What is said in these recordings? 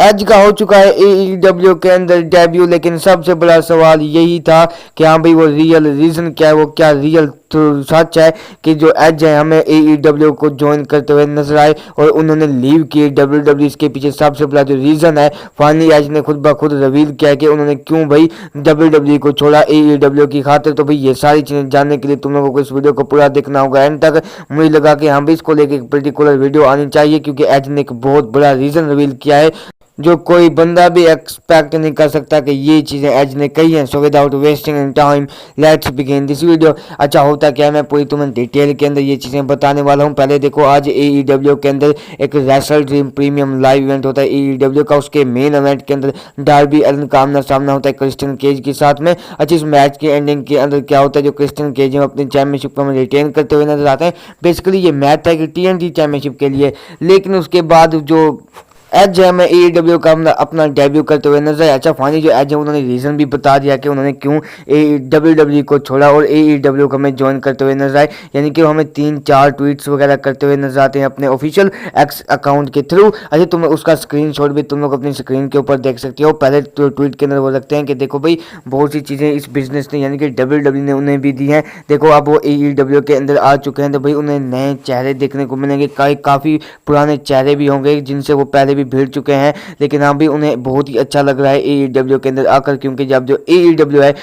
As का हो चुका है AEW के अंदर डेब्यू, लेकिन सबसे बड़ा सवाल यही था कि हाँ भाई वो रियल रीज़न क्या है, वो क्या रियल तो सच है कि जो एज है हमें AEW को ज्वाइन करते हुए नजर आए और उन्होंने लीव किए WWE। इसके पीछे सबसे बड़ा जो रीज़न है फाइनली एज ने खुद ब खुद रिवील किया कि उन्होंने क्यों भाई WWE को छोड़ा AEW की खातिर। तो भाई ये सारी चीज़ें जानने के लिए तुम लोगों को इस वीडियो को पूरा देखना होगा एंड तक। मुझे लगा कि हाँ भाई इसको लेकर एक पर्टिकुलर वीडियो आनी चाहिए क्योंकि एज ने एक बहुत बड़ा रीज़न रिवील किया है जो कोई बंदा भी एक्सपेक्ट नहीं कर सकता कि ये चीज़ें एज ने कही हैं। So without wasting in time let's begin this video. अच्छा होता क्या है, मैं पूरी तुम्हें डिटेल के अंदर ये चीज़ें बताने वाला हूँ। पहले देखो, आज AEW के अंदर एक wrestle dream premium live event होता है AEW का। उसके मेन इवेंट के अंदर डार्बी एलन का आमना सामना होता है क्रिस्टियन केज के साथ में। अच्छा, इस मैच के एंडिंग के अंदर क्या होता है, जो क्रिस्टियन केज अपनी चैंपियनशिप को रिटेन करते हुए नजर आते हैं। बेसिकली ये मैच था कि TNT चैंपियनशिप के लिए, लेकिन उसके बाद जो एज है हमें AEW का अपना डेब्यू करते हुए नजर आया। अच्छा, फाइनली जो एज है उन्होंने रीज़न भी बता दिया कि उन्होंने क्यों WWE को छोड़ा और AEW को हमें ज्वाइन करते हुए नजर आए। यानी कि हमें 3-4 ट्वीट्स वगैरह करते हुए नजर आते हैं अपने ऑफिशियल एक्स अकाउंट के थ्रू। अच्छा, तुम उसका स्क्रीनशॉट भी तुम लोग अपनी स्क्रीन के ऊपर देख सकते हो। पहले तो ट्वीट के अंदर वो रखते हैं कि देखो भाई बहुत सी चीज़ें इस बिजनेस ने यानी कि WWE ने उन्हें भी दी हैं। देखो अब वो AEW के अंदर आ चुके हैं तो भाई उन्हें नए चेहरे देखने को मिलेंगे। काफ़ी पुराने चेहरे भी होंगे जिनसे वो पहले भिड़ चुके हैं, लेकिन हाँ भी उन्हें बहुत ही अच्छा लग रहा है AEW के अंदर आकर, क्योंकि जब जो AEW है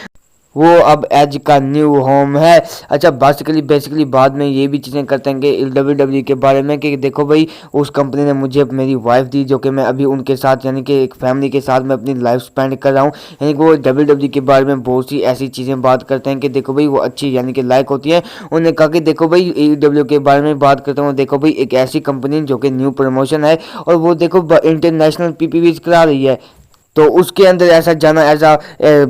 वो अब एज का न्यू होम है। अच्छा, बेसिकली बाद में ये भी चीज़ें करते हैं कि WWE के बारे में कि देखो भाई उस कंपनी ने मुझे मेरी वाइफ दी जो कि मैं अभी उनके साथ यानी कि एक फैमिली के साथ मैं अपनी लाइफ स्पेंड कर रहा हूँ। यानी कि वो WWE के बारे में बहुत सी ऐसी चीज़ें बात करते हैं कि देखो भाई वो अच्छी यानी कि लाइक होती है। उन्होंने कहा कि देखो भाई AEW के बारे में बात करता हूँ, देखो भाई एक ऐसी कंपनी जो कि न्यू प्रमोशन है और वो देखो इंटरनेशनल PPVs करा रही है, तो उसके अंदर ऐसा जाना एज अ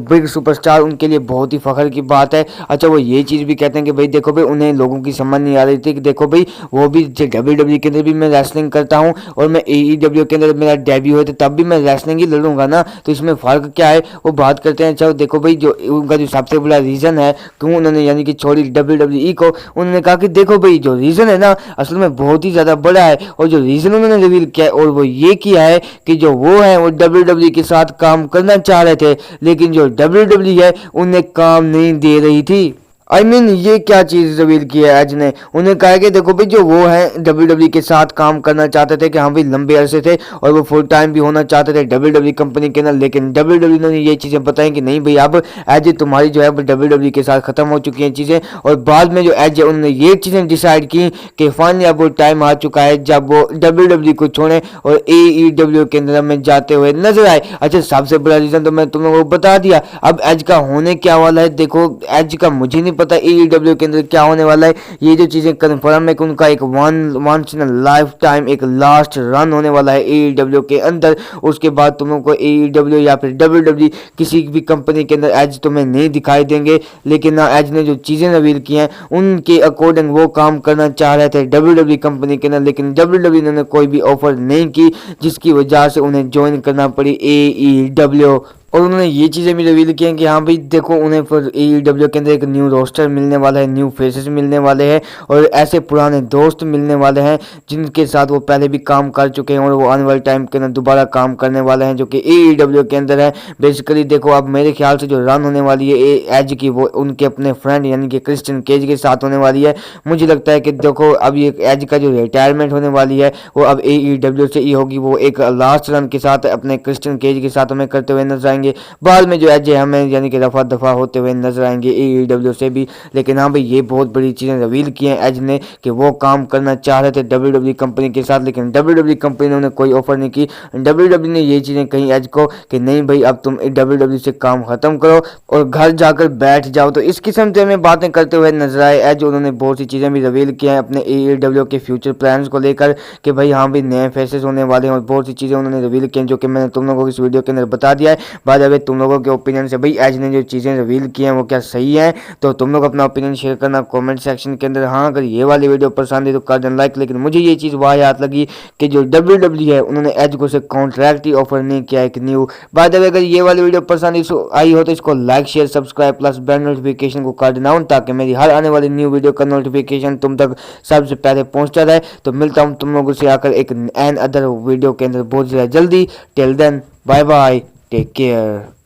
बिग सुपरस्टार उनके लिए बहुत ही फख्र की बात है। अच्छा, वो ये चीज़ भी कहते हैं कि भाई देखो भाई उन्हें लोगों की समझ नहीं आ रही थी कि देखो भाई वो भी WWE के अंदर भी मैं रेसलिंग करता हूँ और मैं AEW के अंदर मेरा डेब्यू है तो तब भी मैं रेसलिंग ही लड़ूंगा ना, तो इसमें फ़र्क क्या है वो बात करते हैं। अच्छा, देखो भाई जो उनका जो सबसे बड़ा रीज़न है क्यों उन्होंने यानी कि छोड़ी WWE को, उन्होंने कहा कि देखो भाई जो रीज़न है ना असल में बहुत ही ज़्यादा बड़ा है और जो रीज़न उन्होंने रिवील किया है और वो ये किया है कि जो वो है वो WWE के साथ काम करना चाह रहे थे, लेकिन जो WWE है उन्हें काम नहीं दे रही थी। ये क्या चीज़ रिवील की है एज ने, उन्हें कहा कि देखो भाई जो वो है WWE के साथ काम करना चाहते थे कि हाँ भाई लंबे अरसे थे और वो फुल टाइम भी होना चाहते थे WWE कंपनी के अंदर, लेकिन WWE ने ये चीज़ें बताई कि नहीं भाई अब एज तुम्हारी जो है WWE के साथ ख़त्म हो चुकी हैं चीज़ें। और बाद में जो एज है उन्होंने ये चीज़ें डिसाइड की कि फाइनली अब वो टाइम आ चुका है जब वो WWE को छोड़ें और AEW के अंदर में जाते हुए नजर आए। अच्छा, सबसे बड़ा रीज़न तो मैं तुम लोगों को बता दिया। अब एज का होने क्या वाला है, देखो एज का मुझे नहीं पता AEW के अंदर क्या होने वाला है। ये जो चीज़ें कंफर्म है कि उनका एक वंस इन लाइफ टाइम एक लास्ट रन होने वाला है AEW के अंदर। उसके बाद तुम लोगों को AEW या फिर WWE किसी भी कंपनी के अंदर एज तुम्हें नहीं दिखाई देंगे, लेकिन ना एज ने जो चीज़ें रिवील की हैं उनके अकॉर्डिंग वो काम करना चाह रहे थे WWE कंपनी के अंदर, लेकिन WWE ने कोई भी ऑफर नहीं की जिसकी वजह से उन्हें ज्वाइन करना पड़ी AEW। और उन्होंने ये चीज़ें भी रिवील की हैं कि हाँ भाई देखो उन्हें फिर AEW के अंदर एक न्यू रोस्टर मिलने वाला है, न्यू फेसेस मिलने वाले हैं और ऐसे पुराने दोस्त मिलने वाले हैं जिनके साथ वो पहले भी काम कर चुके हैं और वो आने वाले टाइम के अंदर दोबारा काम करने वाले हैं जो कि AEW के अंदर है। बेसिकली देखो अब मेरे ख्याल से जो रन होने वाली है एज की वो उनके अपने फ्रेंड यानी कि क्रिस्टियन केज के साथ होने वाली है। मुझे लगता है कि देखो अब ये एज का जो रिटायरमेंट होने वाली है वो अब AEW से ही होगी। वो एक लास्ट रन के साथ अपने क्रिस्टियन केज के साथ हमें करते हुए नजर आएंगे। बाद में जो एज हमें यानी कि रफा दफा होते हुए नजर आएंगे AEW से भी। लेकिन हाँ भाई ये बहुत बड़ी चीज़ें रिवील की हैं एज ने कि वो काम करना चाह रहे थे WWE कंपनी के साथ, लेकिन WWE कंपनी ने उन्हें कोई ऑफर नहीं की। WWE ने ये चीज़ें कही एज को कि नहीं भाई अब तुम WWE से काम खत्म करो और घर जाकर बैठ जाओ। तो इस किस्म से हमें बातें करते हुए नजर आए एज। उन्होंने बहुत सी चीज़ें भी रिवील की हैं अपने AEW के फ्यूचर प्लान्स को लेकर कि भाई हाँ भाई नए फेसेस होने वाले हैं और बहुत सी चीज़ें उन्होंने रिवील की हैं जो कि मैंने तुम लोगों को इस वीडियो के अंदर बता दिया है। बाद अगर तुम लोगों के ओपिनियन से भाई एज ने जो चीज़ें रिवील की हैं वो क्या सही है, तो तुम लोग अपना ओपिनियन शेयर करना कमेंट सेक्शन के अंदर। हाँ, अगर ये वाली वीडियो पसंद है तो कर देना लाइक। लेकिन मुझे ये चीज़ वाह याद लगी कि जो WWE है उन्होंने एज को से कॉन्ट्रैक्ट ही ऑफर नहीं किया एक न्यू। बाद अगर ये वाली वीडियो पसंद आई हो तो इसको like share subscribe plus bell notification को कर देना ताकि मेरी हर आने वाली न्यू वीडियो का नोटिफिकेशन तुम तक सबसे पहले पहुंचता रहे। तो मिलता हूं तुम लोगों से आकर एक एन अदर वीडियो के अंदर बहुत ज़्यादा जल्दी। Till then bye bye, take care.